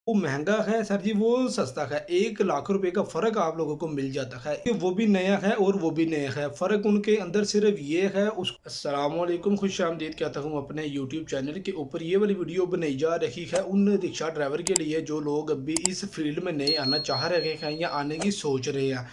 वो महँगा है सर जी, वो सस्ता है। 1 लाख रुपए का फ़र्क आप लोगों को मिल जाता है। कि वो भी नया है और वो भी नया है। फ़र्क उनके अंदर सिर्फ़ ये है उस अस्सलाम वालेकुम, खुश-आमदीद कहता हूँ अपने यूट्यूब चैनल के ऊपर। ये वाली वीडियो बनाई जा रही है उन रिक्शा ड्राइवर के लिए जो लोग अभी इस फ़ील्ड में नहीं आना चाह रहे हैं या आने की सोच रहे हैं।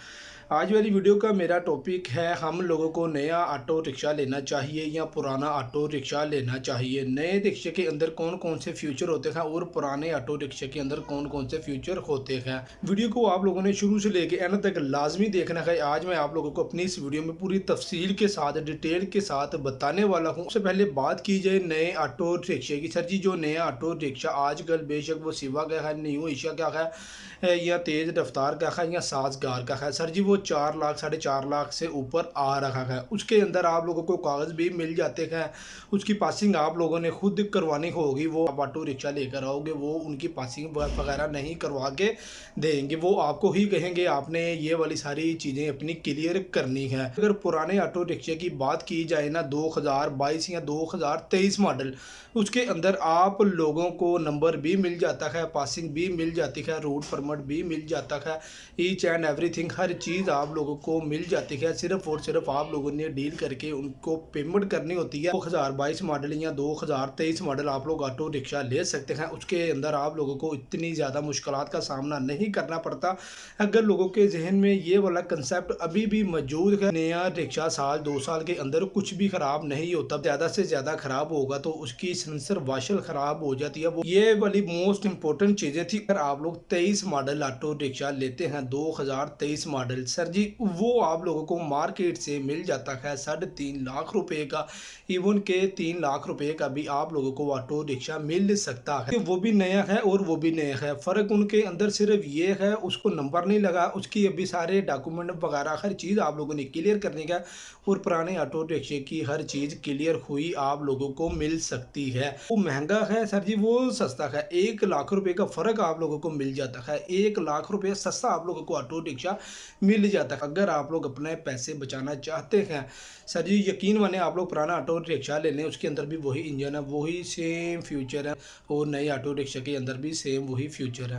आज वाली वीडियो का मेरा टॉपिक है, हम लोगों को नया ऑटो रिक्शा लेना चाहिए या पुराना ऑटो रिक्शा लेना चाहिए। नए रिक्शे के अंदर कौन-कौन से फीचर होते हैं और पुराने ऑटो रिक्शे के अंदर कौन-कौन से फीचर होते हैं। वीडियो को आप लोगों ने शुरू से लेके एंड तक लाज़मी देखना है। आज मैं आप लोगों को अपनी इस वीडियो में पूरी तफ़सील के साथ, डिटेल के साथ बताने वाला हूँ। सबसे पहले बात की जाए नए ऑटो रिक्शे की। सर जी, जो नया ऑटो रिक्शा आजकल बेशक वो सिवा का है, न्यू एशिया का है या तेज़ रफ्तार का है या साज़गार का है। सर जी, वो 4 लाख, साढ़े 4 लाख से ऊपर आ रहा है। उसके अंदर आप लोगों को कागज़ भी मिल जाते हैं। उसकी पासिंग आप लोगों ने खुद करवानी होगी। वो आप ऑटो रिक्शा लेकर आओगे, वो उनकी पासिंग वगैरह नहीं करवा के देंगे। वो आपको ही कहेंगे आपने ये वाली सारी चीज़ें अपनी क्लियर करनी है। अगर पुराने ऑटो रिक्शे की बात की जाए ना, 2022 या 2023 मॉडल, उसके अंदर आप लोगों को नंबर भी मिल जाता है, पासिंग भी मिल जाती है, रूट परमिट भी मिल जाता है। ईच एंड एवरीथिंग, हर चीज़ आप लोगों को मिल जाती है। सिर्फ़ और सिर्फ़ आप लोगों ने डील करके उनको पेमेंट करनी होती है। 2022 मॉडल या 2023 मॉडल आप लोग ऑटो रिक्शा ले सकते हैं। उसके अंदर आप लोगों को इतनी ज़्यादा मुश्किलात का सामना नहीं करना पड़ता। अगर लोगों के ज़हन में ये वाला कंसेप्ट अभी भी मौजूद है, नया रिक्शा साल 2 साल के अंदर कुछ भी ख़राब नहीं होता, ज़्यादा से ज़्यादा ख़राब होगा तो उसकी सेंसर वाशल ख़राब हो जाती है। वो ये वाली मोस्ट इंपॉर्टेंट चीज़ें थी। अगर आप लोग 23 मॉडल ऑटो रिक्शा लेते हैं, 2023 मॉडल, सर जी वो आप लोगों को मार्केट से मिल जाता है 3.5 लाख रुपए का। इवन के 3 लाख रुपए का भी आप लोगों को ऑटो रिक्शा मिल सकता है। वो भी नया है और वो भी नया है। फ़र्क उनके अंदर सिर्फ ये है, उसको नंबर नहीं लगा, उसकी अभी सारे डॉक्यूमेंट वगैरह हर चीज़ आप लोगों ने क्लियर करने का। और पुराने ऑटो रिक्शे की हर चीज़ क्लियर हुई आप लोगों को मिल सकती है। वो महँगा है सर जी, वो सस्ता है। 1 लाख रुपए का फ़र्क आप लोगों को मिल जाता है। 1 लाख रुपए सस्ता आप लोगों को ऑटो रिक्शा मिल जाता है। अगर आप लोग अपने पैसे बचाना चाहते हैं, सर जी यकीन मानिए आप लोग पुराना ऑटो रिक्शा ले लें, उसके अंदर भी वही इंजन है, वही सेम फ्यूचर है और नए ऑटो रिक्शा के अंदर भी सेम वही फ्यूचर है।